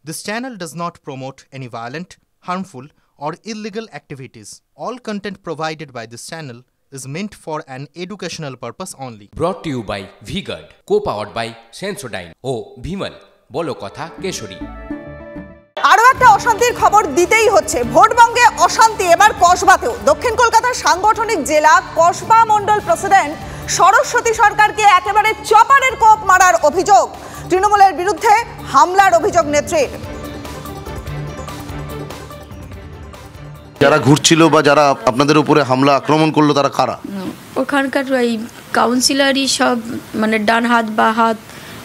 This channel does not promote any violent, harmful, or illegal activities. All content provided by this channel is meant for an educational purpose only. Brought to you by V-Guard, co-powered by Sensodyne O Bhimal, বলো কথা কেশরী। আরও একটা অশান্তির খবর দিতেই হচ্ছে। ভোটবঙ্গে অশান্তি এবার কসবাতেও। দক্ষিণ কলকাতার সাংগঠনিক জেলা কসবা মণ্ডল প্রেসিডেন্ট সরস্বতী সরকারকে একেবারে চপারের কোপ মারার অভিযোগ। তৃণমূলের বিরুদ্ধে হামলার অভিযোগ নেত্রীর। যারা ঘুরছিল বা যারা আপনাদের উপরে হামলা আক্রমণ করলো তারা কারা? ওখানকার এই কাউন্সিলরই সব, মানে ডান হাত বা হাত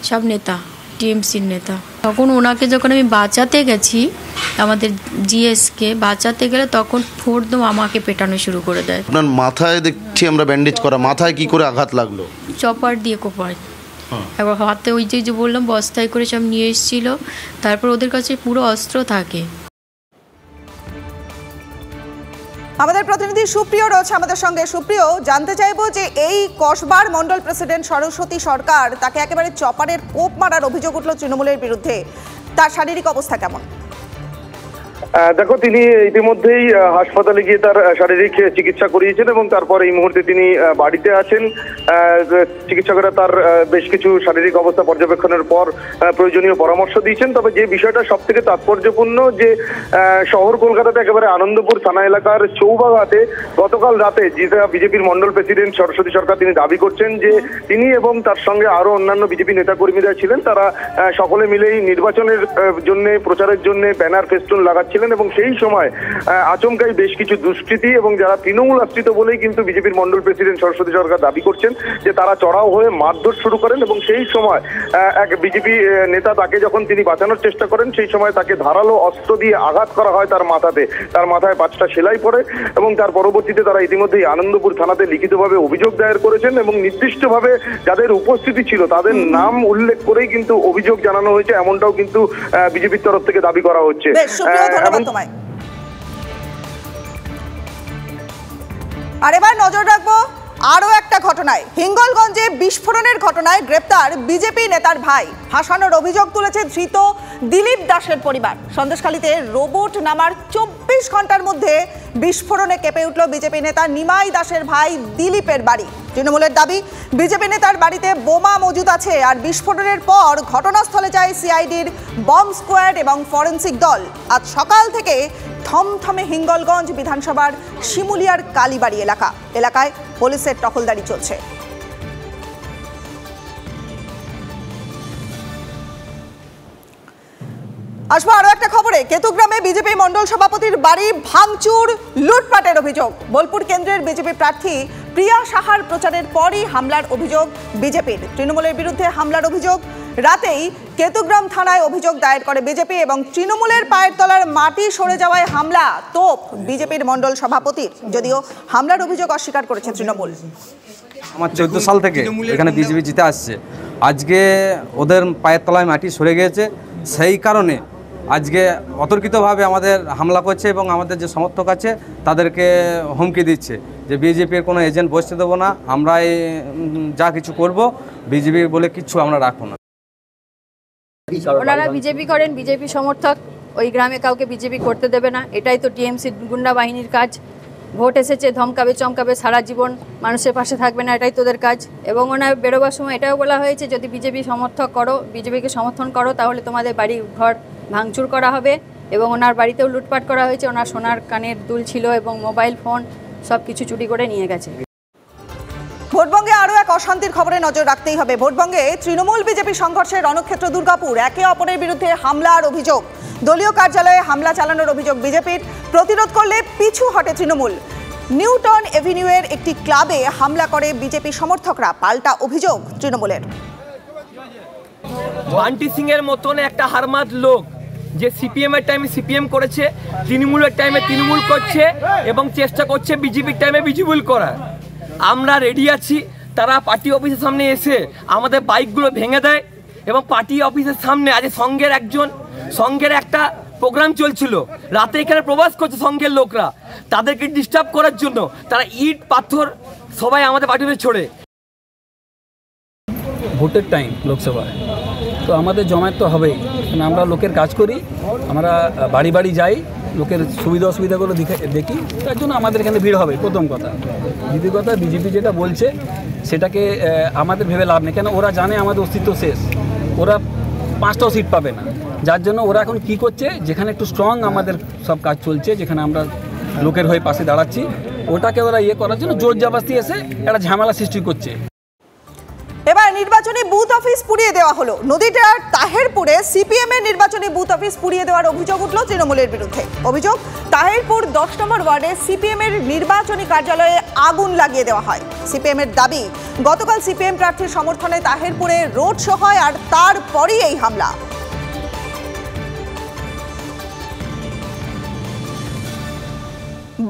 সব নেতা, টিএমসির নেতা। তখন ওনাকে যখন আমি বাঁচাতে গেছি, আমাদের জিএসকে বাঁচাতে গেলে তখন ফোর্দম আমাকে পেটানো শুরু করে দেয়। আপনার মাথায় দেখছি আমরা ব্যান্ডেজ করা, মাথায় কি করে আঘাত লাগলো? চপার দিয়ে কোপায়। এবার হাতে ওই যে বললাম বস্তায় করে সব নিয়ে এসেছিল, তারপর ওদের কাছে পুরো অস্ত্র থাকে। আমাদের প্রতিনিধি সুপ্রিয় রয়েছে আমাদের সঙ্গে। সুপ্রিয়, জানতে চাইবো যে এই কসবার মণ্ডল প্রেসিডেন্ট সরস্বতী সরকার, তাকে একেবারে চপারের কোপ মারার অভিযোগ উঠল তৃণমূলের বিরুদ্ধে। তার শারীরিক অবস্থা কেমন? দেখো, তিনি ইতিমধ্যেই হাসপাতালে গিয়ে তার শারীরিক চিকিৎসা করিয়েছেন এবং তারপর এই মুহূর্তে তিনি বাড়িতে আছেন। চিকিৎসকেরা তার বেশ কিছু শারীরিক অবস্থা পর্যবেক্ষণের পর প্রয়োজনীয় পরামর্শ দিয়েছেন। তবে যে বিষয়টা সব থেকে তাৎপর্যপূর্ণ, যে শহর কলকাতাতে একেবারে আনন্দপুর থানা এলাকার চৌবাঘাটে গতকাল রাতে যেটা বিজেপির মণ্ডল প্রেসিডেন্ট সরস্বতী সরকার তিনি দাবি করছেন যে তিনি এবং তার সঙ্গে আরো অন্যান্য বিজেপি নেতাকর্মীরা ছিলেন, তারা সকলে মিলেই নির্বাচনের জন্য প্রচারের জন্য ব্যানার ফেস্টুন লাগাচ্ছিলেন এবং সেই সময় আচমকাই বেশ কিছু দুষ্কৃতী এবং যারা তৃণমূল আশ্রিত বলেই কিন্তু বিজেপির মণ্ডল প্রেসিডেন্ট সরস্বতী সরকার দাবি করছেন যে তারা চড়াও হয়ে মারধর শুরু করেন এবং সেই সময় এক বিজেপি নেতা তাকে যখন তিনি বাঁচানোর চেষ্টা করেন, সেই সময় তাকে ধারালো অস্ত্র দিয়ে আঘাত করা হয় তার মাথাতে। তার মাথায় 5টা সেলাই পড়ে এবং তার পরবর্তীতে তারা ইতিমধ্যেই আনন্দপুর থানাতে লিখিতভাবে অভিযোগ দায়ের করেছেন এবং নির্দিষ্টভাবে যাদের উপস্থিতি ছিল তাদের নাম উল্লেখ করেই কিন্তু অভিযোগ জানানো হয়েছে, এমনটাও কিন্তু বিজেপির তরফ থেকে দাবি করা হচ্ছে। আর এবার নজর রাখবো আরও একটা ঘটনায়। হিঙ্গলগঞ্জে বিস্ফোরণের ঘটনায় গ্রেপ্তার বিজেপি নেতার ভাই। ফাঁসানোর অভিযোগ তুলেছে ধৃত দিলীপ দাসের পরিবার। সন্দেশখালীতে রোবট নামার 24 ঘন্টার মধ্যে বিস্ফোরণে কেঁপে উঠল বিজেপি নেতা নিমাই দাসের ভাই দিলীপের বাড়ি। তৃণমূলের দাবি, বিজেপি নেতার বাড়িতে বোমা মজুদ আছে। আর বিস্ফোরণের পর ঘটনাস্থলে যায় সিআইডির বম্ব স্কোয়াড এবং ফরেন্সিক দল। আজ সকাল থেকে থমথমে হিঙ্গলগঞ্জ বিধানসভার শিমুলিয়ার কালীবাড়ি এলাকায় পুলিশের টহলদারি চলছে। আসবো আরো একটা খবরে। কেতুগ্রামে বিজেপি মণ্ডল সভাপতির বাড়ি ভাঙচুর, লুটপাটের অভিযোগ। বোলপুর কেন্দ্রের বিজেপি প্রার্থী প্রিয়া সাহার প্রচারের পরই হামলার অভিযোগ বিজেপির। তৃণমূলের বিরুদ্ধে হামলার অভিযোগ। রাতেই কেতুগ্রাম থানায় অভিযোগ দায়ের করে বিজেপি এবং তৃণমূলের পায়ের তলার মাটি সরে যাওয়ায় হামলা, তোপ বিজেপির মণ্ডল সভাপতির। যদিও হামলার অভিযোগ অস্বীকার করেছে তৃণমূল। আমার 14 সাল থেকে এখানে বিজেপি জিতে আসছে, আজকে ওদের পায়ের তলায় মাটি সরে গিয়েছে, সেই কারণে আজকে অতর্কিতভাবে আমাদের হামলা করছে এবং আমাদের যে সমর্থক আছে তাদেরকে হুমকি দিচ্ছে যে বিজেপির কোনো এজেন্ট বসতে দেবো না, আমরাই যা কিছু করব, বিজেপি বলে কিচ্ছু আমরা রাখবো না। ওনারা বিজেপি করেন, বিজেপি সমর্থক, ওই গ্রামে কাউকে বিজেপি করতে দেবে না। এটাই তো টিএমসি গুন্ডা বাহিনীর কাজ। ভোট এসেছে, ধমকাবে চমকাবে, সারা জীবন মানুষের পাশে থাকবে না, এটাই তোদের কাজ। এবং ওনার বেরোবার সময় এটাও বলা হয়েছে, যদি বিজেপি সমর্থক করো, বিজেপিকে সমর্থন করো, তাহলে তোমাদের বাড়ি ঘর ভাঙচুর করা হবে। এবং ওনার বাড়িতেও লুটপাট করা হয়েছে। ওনার সোনার কানের দুল ছিল এবং মোবাইল ফোন সব কিছু চুরি করে নিয়ে গেছে। ভোটবঙ্গে আরও এক অশান্তির খবরে নজর রাখতেই হবে। ভোটবঙ্গে তৃণমূল বিজেপি সংঘর্ষের রণক্ষেত্র দুর্গাপুর। একে অপরের বিরুদ্ধে হামলার অভিযোগ। দলীয় কার্যালয়ে হামলা চালানোর অভিযোগ বিজেপির। প্রতিরোধ করলে পিছু হটে তৃণমূল। নিউটন এভিনিউয়ের একটি ক্লাবে হামলা করে বিজেপি সমর্থকরা, পাল্টা অভিযোগ তৃণমূলের। বান্টি সিং এর মতন একটা হারমাদ লোক যে সিপিএম এর টাইমে সিপিএম করেছে, তৃণমূলের টাইমে তৃণমূল করছে এবং চেষ্টা করছে বিজেপির টাইমে বিজেপি করার। আমরা রেডি আছি, তারা পার্টি অফিসের সামনে এসে আমাদের বাইকগুলো ভেঙে দেয় এবং পার্টি অফিসের সামনে আজ সঙ্গের একটা প্রোগ্রাম চলছিল, রাতে এখানে প্রবাস করছে সঙ্গের লোকরা, তাদেরকে ডিস্টার্ব করার জন্য তারা ইট পাথর সবাই আমাদের পার্টিতে ছড়ে। ভোটের টাইম লোকসভায়, তো আমাদের জমায়েত তো হবেই। কারণ আমরা লোকের কাজ করি, আমরা বাড়ি বাড়ি যাই, লোকের সুবিধা অসুবিধাগুলো দেখি, তার জন্য আমাদের এখানে ভিড় হবে। প্রথম কথা। দ্বিতীয় কথা, বিজেপি যেটা বলছে সেটাকে আমাদের ভেবে লাভ নেই, কেন ওরা জানে আমাদের অস্তিত্ব শেষ, ওরা 5টাও সিট পাবে না। যার জন্য ওরা এখন কি করছে, যেখানে একটু স্ট্রং আমাদের সব কাজ চলছে, যেখানে আমরা লোকের হয়ে পাশে দাঁড়াচ্ছি, ওটাকে ওরা করার জন্য জোর জবরদস্তি এসে একটা ঝামেলা সৃষ্টি করছে। এবার নির্বাচনী বুথ অফিস পুড়িয়ে দেওয়া হলো। নদীটার তাহেরপুরে সিপিএম এর নির্বাচনী বুথ অফিস পুড়িয়ে দেওয়ার অভিযোগ উঠল তৃণমূলের বিরুদ্ধে। অভিযোগ, তাহেরপুর 10 নম্বর ওয়ার্ডে সিপিএম এর নির্বাচনী কার্যালয়ে আগুন লাগিয়ে দেওয়া হয়। সিপিএম এর দাবি, গতকাল সিপিএম প্রার্থীর সমর্থনে তাহেরপুরে রোড শো হয় আর তারপরই এই হামলা।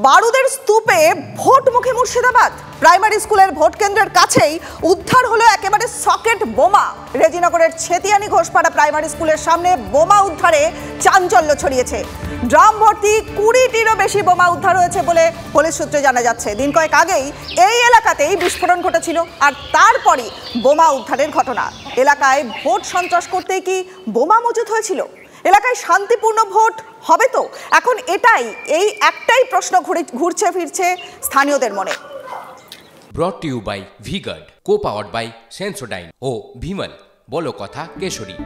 বারুদের স্তূপে ভোটমুখী মুর্শিদাবাদ। প্রাইমারি স্কুলের ভোট কেন্দ্রের কাছেই উদ্ধার হলো একেবারে সকেট বোমা। রেজিনগরের ছেতিয়ানি ঘোষপাড়া প্রাইমারি স্কুলের সামনে বোমা উদ্ধারে চাঞ্চল্য ছড়িয়েছে। ড্রাম ভর্তি 20টিরও বেশি বোমা উদ্ধার হয়েছে বলে পুলিশ সূত্রে জানা যাচ্ছে। দিন কয়েক আগেই এই এলাকাতেই বিস্ফোরণ ঘটেছিল আর তারপরই বোমা উদ্ধারের ঘটনা। এলাকায় ভোট সন্ত্রাস করতেই কি বোমা মজুত হয়েছিল? এলাকায় শান্তিপূর্ণ ভোট হবে তো? এখন এই একটাই প্রশ্ন ঘুরছে ফিরছে স্থানীয়দের মনে। Brought to you by VGuard, co powered by Sensodyne ও ভিমল, বলো কথা কেশরী।